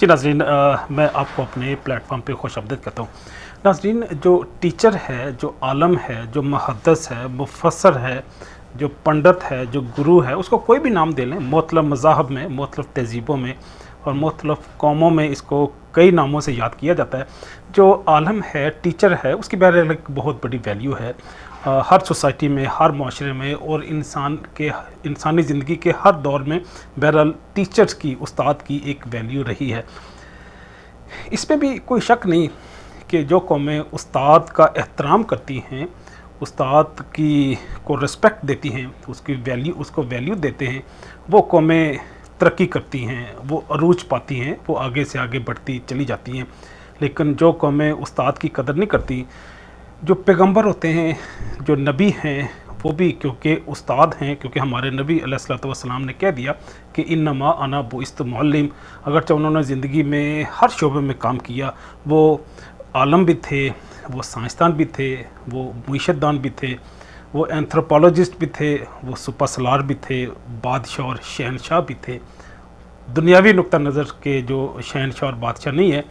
जी नाज़रीन, मैं आपको अपने प्लेटफॉर्म पे खुशामदीद कहता हूँ। नाज़रीन, जो टीचर है, जो आलम है, जो मुहद्दिस है, मुफस्सर है, जो पंडित है, जो गुरु है, उसको कोई भी नाम दे लें। मुख्तलिफ़ मज़ाहब में, मुख्तलिफ़ तहज़ीबों में और मुख्तलिफ़ कौमों में इसको कई नामों से याद किया जाता है। जो आलम है, टीचर है, उसकी बहरहाल एक बहुत बड़ी वैल्यू है हर सोसाइटी में, हर माशरे में और इंसानी ज़िंदगी के हर दौर में। बहरहाल टीचर्स की, उस्ताद की एक वैल्यू रही है। इसमें भी कोई शक नहीं कि जो कौमें उस्ताद का एहतराम करती हैं, उस्ताद की को रिस्पेक्ट देती हैं, उसको वैल्यू देते हैं, वो कौमें तरक्की करती हैं, वो अरूज पाती हैं, वो आगे से आगे बढ़ती चली जाती हैं। लेकिन जो कौमें उस्ताद की कदर नहीं करती, जो पैगंबर होते हैं, जो नबी हैं, वो भी क्योंकि उस्ताद हैं, क्योंकि हमारे नबी अलैहिस्सलातु वस्सलाम ने कह दिया कि इन्नमा अना बुइस्तु मुअल्लिम। अगरचे उन्होंने ज़िंदगी में हर शोबे में काम किया, वो आलम भी थे, वो साइंसदान भी थे, वो मुइशतदान भी थे, वो एंथ्रोपोलॉजिस्ट भी थे, वो सुपर सलार भी थे, बादशाह और शहनशाह भी थे। दुनियावी नुक्ता नज़र के जो शहनशाह और बादशाह नहीं है,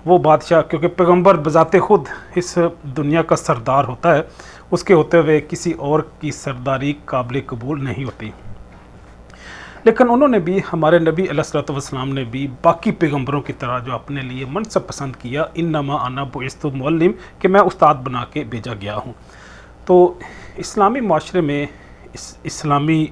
वो बादशाह, क्योंकि पैगंबर बजाते ख़ुद इस दुनिया का सरदार होता है, उसके होते हुए किसी और की सरदारी काबिल कबूल नहीं होती। लेकिन उन्होंने भी, हमारे नबी अलैहिस्सलातु वस्सलाम ने भी बाकी पैगंबरों की तरह जो अपने लिए मनसब पसंद किया, इन्नमा अना बुइस्तु मुअल्लिम, कि मैं उस्ताद बना के भेजा गया हूँ। तो इस्लामी माशरे में, इस्लामी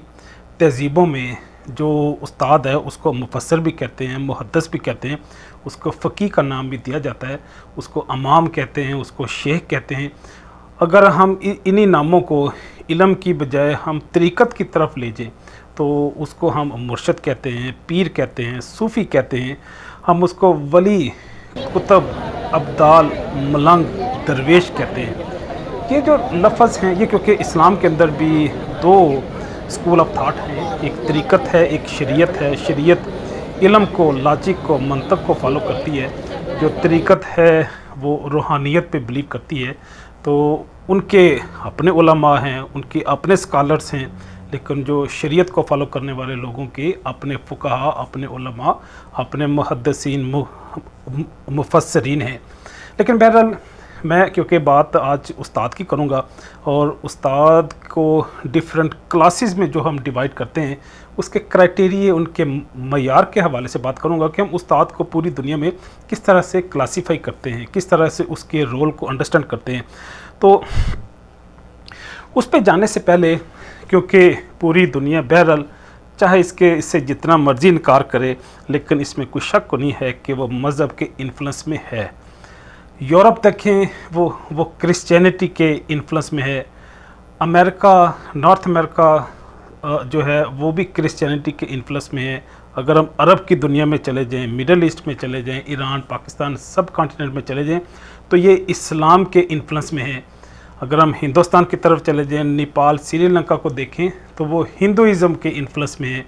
तहज़ीबों में जो उस्ताद है उसको मुफस्सिर भी कहते हैं, मुहद्दिस भी कहते हैं, उसको फ़कीह का नाम भी दिया जाता है, उसको इमाम कहते हैं, उसको शेख कहते हैं। अगर हम इन्हीं नामों को इल्म की बजाय हम तरीक़त की तरफ ले जाएं तो उसको हम मुर्शिद कहते हैं, पीर कहते हैं, सूफ़ी कहते हैं। हम उसको वली, कुतब, अब्दाल, मलंग, दरवेश कहते हैं। ये जो लफ्ज़ हैं, ये क्योंकि इस्लाम के अंदर भी दो स्कूल ऑफ थाट हैं, एक तरीक़त है, एक शरीयत है। शरीयत इल्म को, लॉजिक को, मंतक को फॉलो करती है। जो तरीक़त है वो रूहानियत पे बिलीव करती है। तो उनके अपने उलमा हैं, उनके अपने स्कॉलर्स हैं, लेकिन जो शरीयत को फॉलो करने वाले लोगों के अपने फ़ुक़हा, अपने उलमा, अपने मुहद्दिसीन, मुफस्सिरीन हैं। लेकिन बहरहाल मैं क्योंकि बात आज उस्ताद की करूँगा और उस्ताद को डिफरेंट क्लासेस में जो हम डिवाइड करते हैं, उसके क्राइटेरिया, उनके मयार के हवाले से बात करूँगा कि हम उस्ताद को पूरी दुनिया में किस तरह से क्लासीफाई करते हैं, किस तरह से उसके रोल को अंडरस्टैंड करते हैं। तो उस पे जाने से पहले, क्योंकि पूरी दुनिया बहरहाल चाहे इससे जितना मर्जी इनकार करे, लेकिन इसमें कोई शक नहीं है कि वो मज़हब के इन्फ्लुएंस में है। यूरोप देखें, वो क्रिश्चियनिटी के इन्फ्लुएंस में है। अमेरिका, नॉर्थ अमेरिका जो है वो भी क्रिश्चियनिटी के इन्फ्लुएंस में है। अगर हम अरब की दुनिया में चले जाएं, मिडल ईस्ट में चले जाएं, ईरान, पाकिस्तान, सब कॉन्टिनेंट में चले जाएं, तो ये इस्लाम के इन्फ्लुएंस में है। अगर हम हिंदुस्तान की तरफ चले जाएं, नेपाल, श्रीलंका को देखें, तो वो हिंदुइज़्म के इन्फ्लुएंस में है।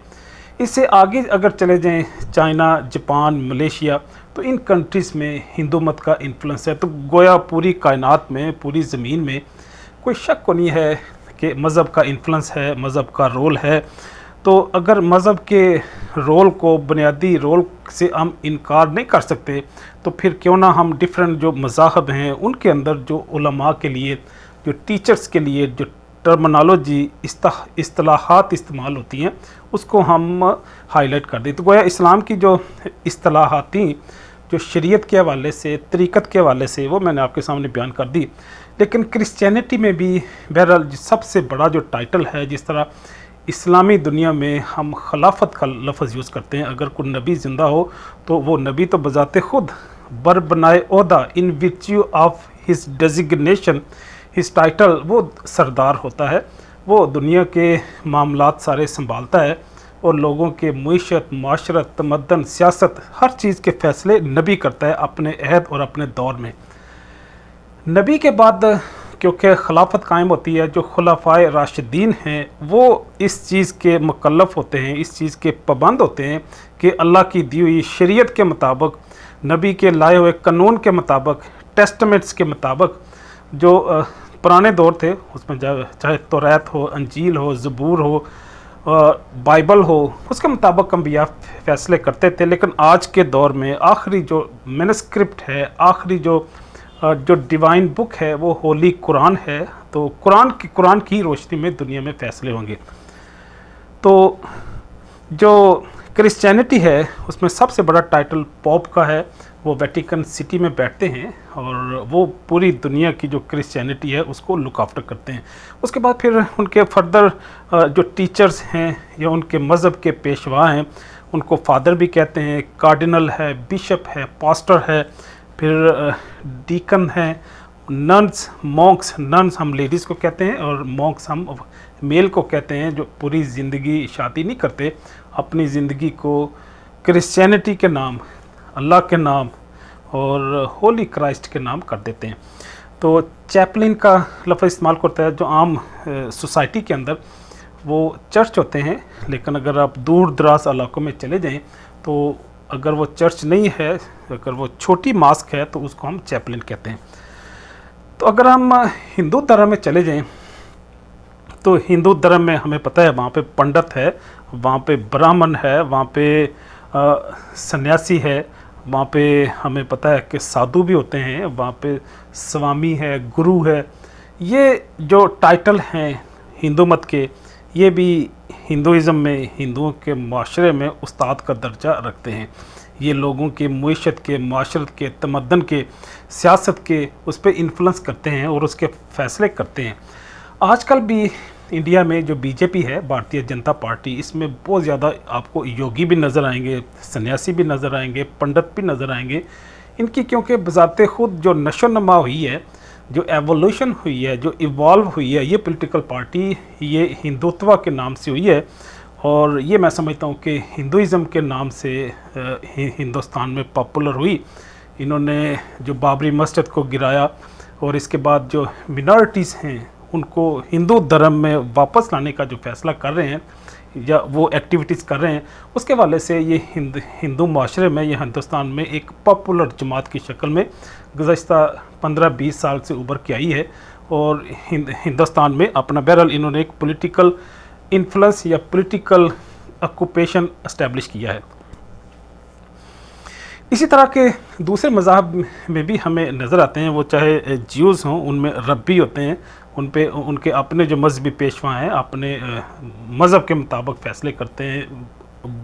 इससे आगे अगर चले जाएं, चाइना, जापान, मलेशिया, तो इन कंट्रीज़ में हिंदू मत का इन्फ्लुएंस है। तो गोया पूरी कायनात में, पूरी ज़मीन में कोई शक को नहीं है कि मज़हब का इन्फ्लुएंस है, मज़हब का रोल है। तो अगर मज़हब के रोल को, बुनियादी रोल से हम इनकार नहीं कर सकते, तो फिर क्यों ना हम डिफरेंट जो मज़ाहब हैं उनके अंदर जो उलमा के लिए, जो टीचर्स के लिए जो टर्मिनोलॉजी, इस्तिलाहात इस्तेमाल होती हैं, उसको हम हाईलाइट कर दें। तो गोया इस्लाम की जो इस्तिलाहात थी, जो शरीयत के हवाले से, तरीक़त के हवाले से, वो मैंने आपके सामने बयान कर दी। लेकिन क्रिश्चियनिटी में भी बहरहाल सबसे बड़ा जो टाइटल है, जिस तरह इस्लामी दुनिया में हम खिलाफत का लफ्ज़ यूज़ करते हैं, अगर कोई नबी ज़िंदा हो तो वो नबी तो बजाते ख़ुद बरबनाए ओहदा, in virtue of his designation, his title, वो सरदार होता है। वो दुनिया के मामलात सारे संभालता है और लोगों के मईशत, माशरत, तमद्दन, सियासत, हर चीज़ के फ़ैसले नबी करता है अपने अहद और अपने दौर में। नबी के बाद क्योंकि खिलाफत कायम होती है, जो खुलाफाए राशिदीन हैं वो इस चीज़ के मुकल्लफ़ होते हैं, इस चीज़ के पाबंद होते हैं कि अल्लाह की दी हुई शरीयत के मुताबिक, नबी के लाए हुए कानून के मुताबिक, टेस्टमेंट्स के मुताबिक, जो पुराने दौर थे उसमें चाहे तौरात हो, अंजील हो, ज़बूर हो, बाइबल हो, उसके मुताबिक अम्बिया फैसले करते थे। लेकिन आज के दौर में आखिरी जो मैनुस्क्रिप्ट है, आखिरी जो डिवाइन बुक है वो होली कुरान है। तो कुरान की रोशनी में दुनिया में फैसले होंगे। तो जो क्रिश्चियनिटी है उसमें सबसे बड़ा टाइटल पॉप का है, वो वेटिकन सिटी में बैठते हैं और वो पूरी दुनिया की जो क्रिश्चियनिटी है उसको लुक आफ्टर करते हैं। उसके बाद फिर उनके फर्दर जो टीचर्स हैं या उनके मज़हब के पेशवा हैं उनको फादर भी कहते हैं, कार्डिनल है, बिशप है, पास्टर है, फिर डीकन है, नन्स, मॉन्क्स, नन्स हम लेडीज़ को कहते हैं और मॉन्क्स हम मेल को कहते हैं, जो पूरी ज़िंदगी शादी नहीं करते, अपनी ज़िंदगी को क्रिश्चियनिटी के नाम, अल्लाह के नाम और होली क्राइस्ट के नाम कर देते हैं। तो चैपलिन का लफ्ज़ इस्तेमाल करता है जो आम सोसाइटी के अंदर वो चर्च होते हैं। लेकिन अगर आप दूर दराज इलाकों में चले जाएं तो अगर वो चर्च नहीं है, अगर वो छोटी मास्क है तो उसको हम चैपलिन कहते हैं। तो अगर हम हिंदू धर्म में चले जाएं तो हिंदू धर्म में हमें पता है वहाँ पे पंडित है, वहाँ पे ब्राह्मण है, वहाँ पे सन्यासी है, वहाँ पे हमें पता है कि साधु भी होते हैं, वहाँ पे स्वामी है, गुरु है। ये जो टाइटल हैं हिंदू मत के, ये भी हिंदुइज़्म में, हिंदुओं के माशरे में उस्ताद का दर्जा रखते हैं। ये लोगों के मुईशत के, माशरत के, तमद्दन के, सियासत के उस पर इन्फ्लुएंस करते हैं और उसके फ़ैसले करते हैं। आजकल भी इंडिया में जो बीजेपी है, भारतीय जनता पार्टी, इसमें बहुत ज़्यादा आपको योगी भी नज़र आएंगे, सन्यासी भी नज़र आएंगे, पंडित भी नज़र आएंगे। इनकी क्योंकि बज़ाते ख़ुद जो नशो नमा हुई है, जो एवोल्यूशन हुई है, जो इवॉल्व हुई है, ये पॉलिटिकल पार्टी ये हिंदुत्व के नाम से हुई है। और ये मैं समझता हूँ कि हिंदुइज़्म के नाम से हिंदुस्तान में पॉपुलर हुई। इन्होंने जो बाबरी मस्जिद को गिराया और इसके बाद जो मिनॉरिटीज़ हैं उनको हिंदू धर्म में वापस लाने का जो फ़ैसला कर रहे हैं या वो एक्टिविटीज़ कर रहे हैं, उसके वाले से ये हिंदू माशरे में, ये हिंदुस्तान में एक पॉपुलर जमात की शक्ल में गुज़श्ता 15-20 साल से उभर के आई है और हिंदुस्तान में अपना बहरहाल इन्होंने एक पॉलिटिकल इन्फ्लुएंस या पॉलिटिकल ऑक्यूपेशन एस्टेब्लिश किया है। इसी तरह के दूसरे मज़ाहब में भी हमें नज़र आते हैं, वो चाहे ज्यूज़ हों, उनमें रब्बी होते हैं, उन पे उनके अपने जो मजहबी पेशवा हैं अपने मज़हब के मुताबिक फ़ैसले करते हैं।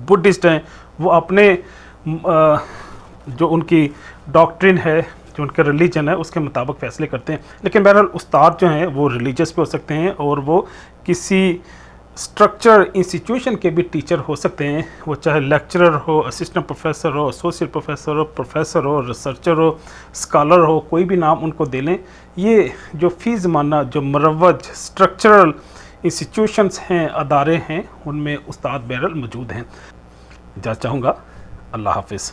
बुद्धिस्ट हैं, वो अपने जो उनकी डॉक्ट्रिन है, जो उनका रिलीजन है उसके मुताबिक फ़ैसले करते हैं। लेकिन बहरहाल उस्ताद जो हैं वो रिलीजियस भी हो सकते हैं और वो किसी स्ट्रक्चर इंस्टीट्यूशन के भी टीचर हो सकते हैं, वो चाहे लेक्चरर हो, असिस्टेंट प्रोफेसर हो, एसोसिएट प्रोफेसर हो, रिसर्चर हो, स्कॉलर हो, कोई भी नाम उनको दे लें। ये जो फ़ी ज़माना जो मुरव्वज स्ट्रक्चरल इंस्टीट्यूशंस हैं, अदारे हैं, उनमें उस्ताद बहरहाल मौजूद हैं। जा चाहूँगा। अल्लाह हाफ़िज़।